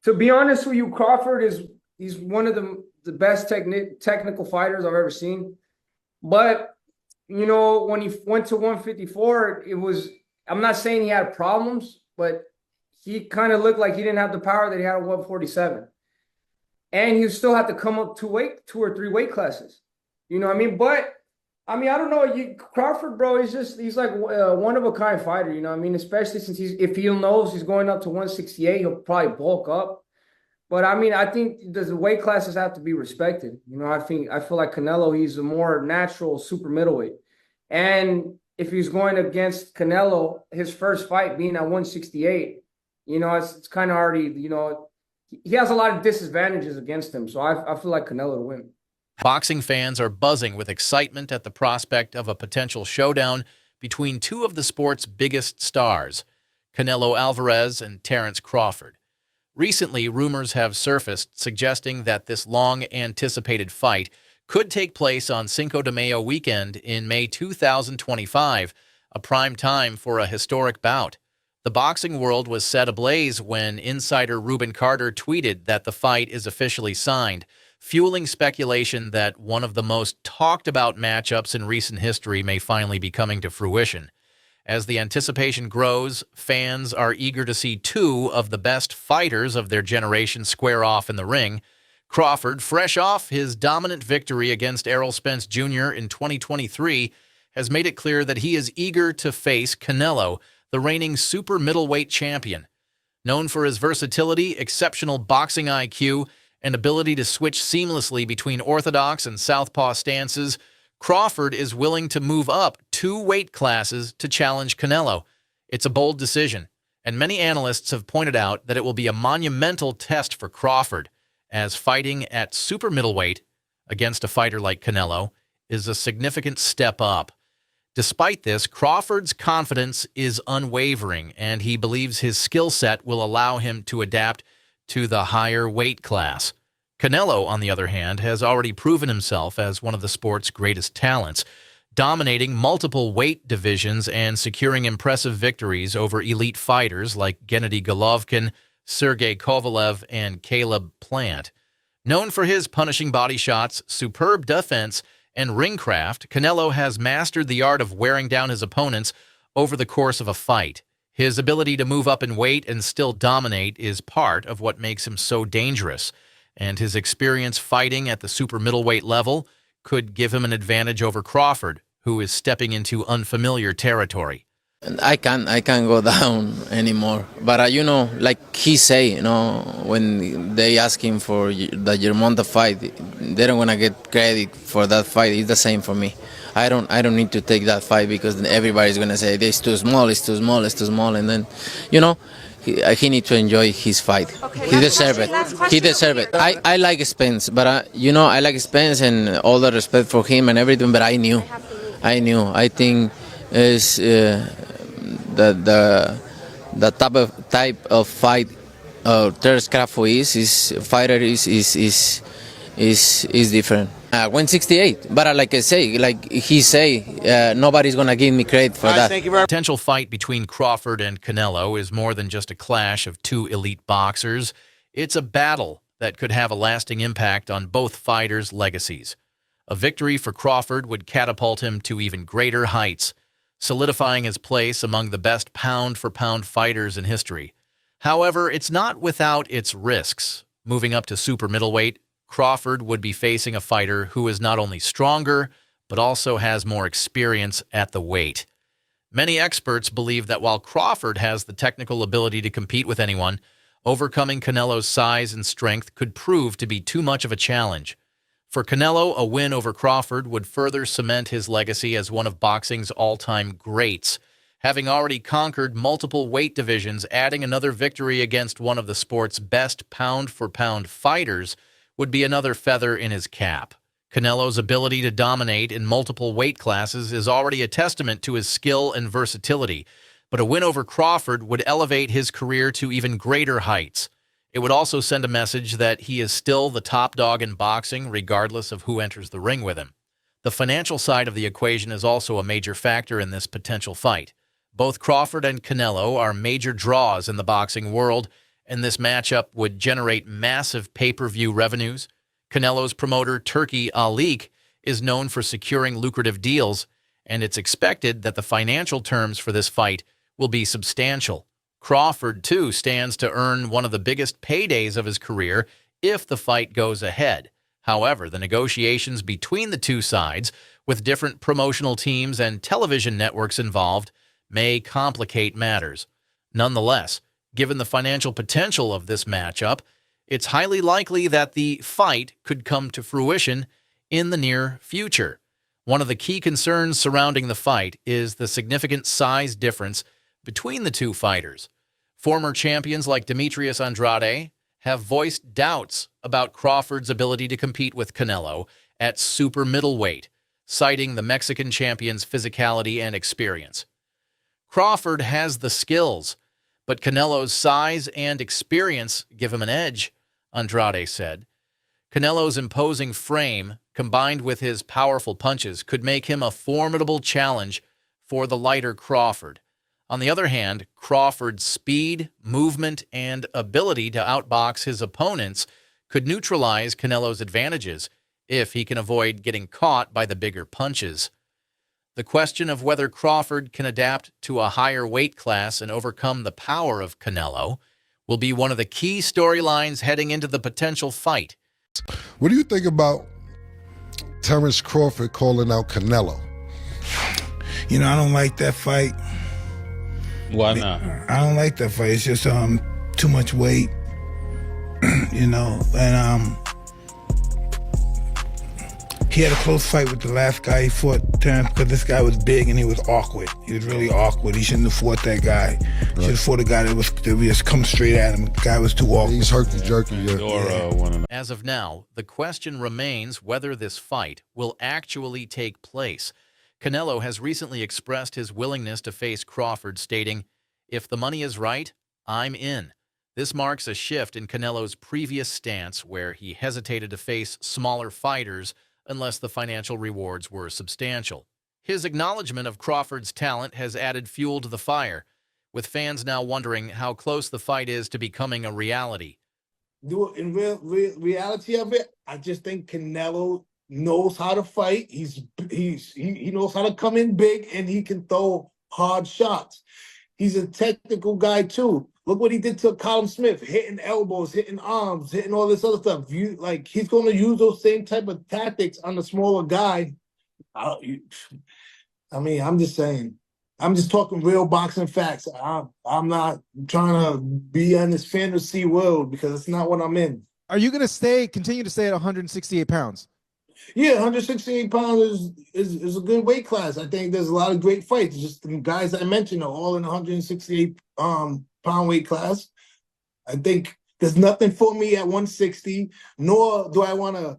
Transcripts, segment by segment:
To be honest with you, Crawford is he's one of the best technical fighters I've ever seen. But when he went to 154, it was I'm not saying he had problems, but he kind of looked like he didn't have the power that he had at 147. And he still had to come up two or three weight classes. You know what I mean? But I mean, I don't know. Crawford, bro, he's like a one of a kind fighter. You know what I mean? Especially since if he knows he's going up to 168, he'll probably bulk up. But I mean, I think the weight classes have to be respected. I feel like Canelo, he's a more natural super middleweight. And if he's going against Canelo, his first fight being at 168, it's kind of already, he has a lot of disadvantages against him. So I feel like Canelo to win. Boxing fans are buzzing with excitement at the prospect of a potential showdown between two of the sport's biggest stars, Canelo Alvarez and Terence Crawford. Recently, rumors have surfaced suggesting that this long-anticipated fight could take place on Cinco de Mayo weekend in May 2025, a prime time for a historic bout. The boxing world was set ablaze when insider Rubin Carter tweeted that the fight is officially signed, fueling speculation that one of the most talked-about matchups in recent history may finally be coming to fruition. As the anticipation grows, fans are eager to see two of the best fighters of their generation square off in the ring. Crawford, fresh off his dominant victory against Errol Spence Jr. in 2023, has made it clear that he is eager to face Canelo, the reigning super middleweight champion. Known for his versatility, exceptional boxing IQ, and ability to switch seamlessly between orthodox and southpaw stances, Crawford is willing to move up two weight classes to challenge Canelo. It's a bold decision, and many analysts have pointed out that it will be a monumental test for Crawford, as fighting at super middleweight against a fighter like Canelo is a significant step up. Despite this, Crawford's confidence is unwavering, and he believes his skill set will allow him to adapt to the higher weight class. Canelo, on the other hand, has already proven himself as one of the sport's greatest talents, dominating multiple weight divisions and securing impressive victories over elite fighters like Gennady Golovkin, Sergey Kovalev, and Caleb Plant. Known for his punishing body shots, superb defense, and ringcraft, Canelo has mastered the art of wearing down his opponents over the course of a fight. His ability to move up in weight and still dominate is part of what makes him so dangerous, and his experience fighting at the super middleweight level could give him an advantage over Crawford, who is stepping into unfamiliar territory. I can't go down anymore. But like he say, when they ask him for the Germonta fight, they don't wanna get credit for that fight. It's the same for me. I don't need to take that fight because everybody's gonna say it's too small, it's too small, it's too small, and then, he need to enjoy his fight. Okay, He deserve it. He deserve it. I like Spence, but I like Spence and all the respect for him and everything. But I knew. I think is the type of fight Terence Crawford is fighter is different. 168, but like I say, like he say, nobody's gonna give me credit for that. The potential fight between Crawford and Canelo is more than just a clash of two elite boxers. It's a battle that could have a lasting impact on both fighters' legacies. A victory for Crawford would catapult him to even greater heights, solidifying his place among the best pound-for-pound fighters in history. However, it's not without its risks. Moving up to super middleweight, Crawford would be facing a fighter who is not only stronger, but also has more experience at the weight. Many experts believe that while Crawford has the technical ability to compete with anyone, overcoming Canelo's size and strength could prove to be too much of a challenge. For Canelo, a win over Crawford would further cement his legacy as one of boxing's all-time greats. Having already conquered multiple weight divisions, adding another victory against one of the sport's best pound-for-pound fighters would be another feather in his cap. Canelo's ability to dominate in multiple weight classes is already a testament to his skill and versatility, but a win over Crawford would elevate his career to even greater heights. It would also send a message that he is still the top dog in boxing, regardless of who enters the ring with him. The financial side of the equation is also a major factor in this potential fight. Both Crawford and Canelo are major draws in the boxing world, and this matchup would generate massive pay-per-view revenues. Canelo's promoter, Turki Alik, is known for securing lucrative deals, and it's expected that the financial terms for this fight will be substantial. Crawford, too, stands to earn one of the biggest paydays of his career if the fight goes ahead. However, the negotiations between the two sides, with different promotional teams and television networks involved, may complicate matters. Nonetheless, given the financial potential of this matchup, it's highly likely that the fight could come to fruition in the near future. One of the key concerns surrounding the fight is the significant size difference between the two fighters. Former champions like Demetrius Andrade have voiced doubts about Crawford's ability to compete with Canelo at super middleweight, citing the Mexican champion's physicality and experience. Crawford has the skills, but Canelo's size and experience give him an edge, Andrade said. Canelo's imposing frame, combined with his powerful punches, could make him a formidable challenge for the lighter Crawford. On the other hand, Crawford's speed, movement, and ability to outbox his opponents could neutralize Canelo's advantages if he can avoid getting caught by the bigger punches. The question of whether Crawford can adapt to a higher weight class and overcome the power of Canelo will be one of the key storylines heading into the potential fight. What do you think about Terence Crawford calling out Canelo? You know, I don't like that fight. Why not? I don't like that fight. It's just too much weight, you know. And he had a close fight with the last guy he fought, Terence, because this guy was big and he was awkward. He was really awkward. He shouldn't have fought that guy. He should have fought a guy that was just come straight at him. The guy was too awkward. He's herky-jerky. Yeah. As of now, the question remains whether this fight will actually take place. Canelo has recently expressed his willingness to face Crawford, stating, "If the money is right, I'm in." This marks a shift in Canelo's previous stance, where he hesitated to face smaller fighters unless the financial rewards were substantial. His acknowledgement of Crawford's talent has added fuel to the fire, with fans now wondering how close the fight is to becoming a reality. In reality of it, I just think Canelo knows how to fight. He knows how to come in big, and he can throw hard shots. He's a technical guy too. Look what he did to Callum Smith, hitting elbows, hitting arms, hitting all this other stuff. He's going to use those same type of tactics on the smaller guy. I mean, I'm just saying. I'm just talking real boxing facts. I'm not trying to be in this fantasy world because it's not what I'm in. Are you going to continue to stay at 168 pounds? Yeah, 168 pounds is a good weight class. I think there's a lot of great fights. Just the guys I mentioned are all in 168 pound weight class. I think there's nothing for me at 160, nor do I want to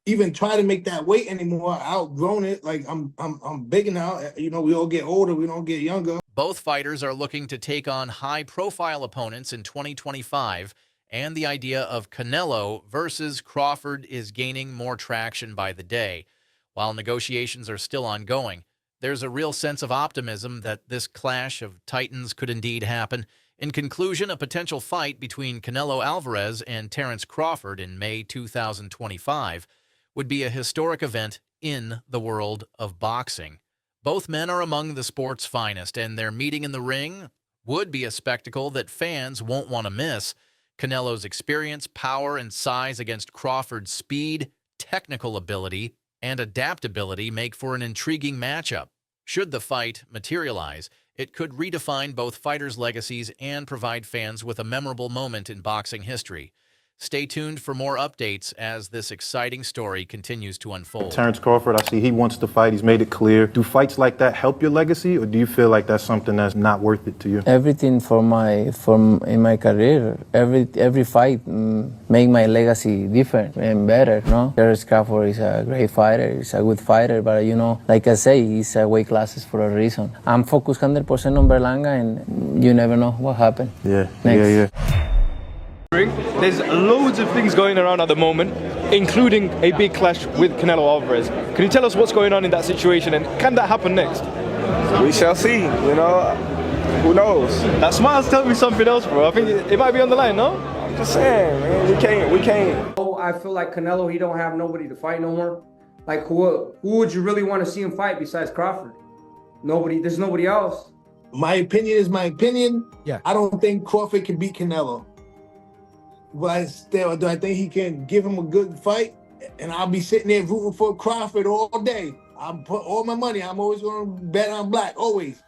even try to make that weight anymore. I outgrown it. Like I'm big now. You know, we all get older. We don't get younger. Both fighters are looking to take on high-profile opponents in 2025, and the idea of Canelo versus Crawford is gaining more traction by the day. While negotiations are still ongoing, there's a real sense of optimism that this clash of titans could indeed happen. In conclusion, a potential fight between Canelo Alvarez and Terence Crawford in May 2025 would be a historic event in the world of boxing. Both men are among the sport's finest, and their meeting in the ring would be a spectacle that fans won't want to miss. Canelo's experience, power, and size against Crawford's speed, technical ability, and adaptability make for an intriguing matchup. Should the fight materialize, it could redefine both fighters' legacies and provide fans with a memorable moment in boxing history. Stay tuned for more updates as this exciting story continues to unfold. Terence Crawford, I see he wants to fight. He's made it clear. Do fights like that help your legacy, or do you feel like that's something that's not worth it to you? Everything in my career, every fight make my legacy different and better. No, Terence Crawford is a great fighter. He's a good fighter, but you know, like I say, he's a weight classes for a reason. I'm focused 100% on Berlanga, and you never know what happened. Yeah. There's loads of things going around at the moment, including a big clash with Canelo Alvarez. Can you tell us what's going on in that situation, and can that happen next? We shall see. You know, Who knows? That smile's telling me something else, bro. I think it might be on the line, no? I'm just saying, man, we can't. Oh, I feel like Canelo, he don't have nobody to fight no more. Like who would you really want to see him fight besides Crawford? Nobody. There's nobody else. My opinion is my opinion. Yeah. I don't think Crawford can beat Canelo. But still, do I think he can give him a good fight? And I'll be sitting there rooting for Crawford all day. I'll put all my money. I'm always going to bet on black, always.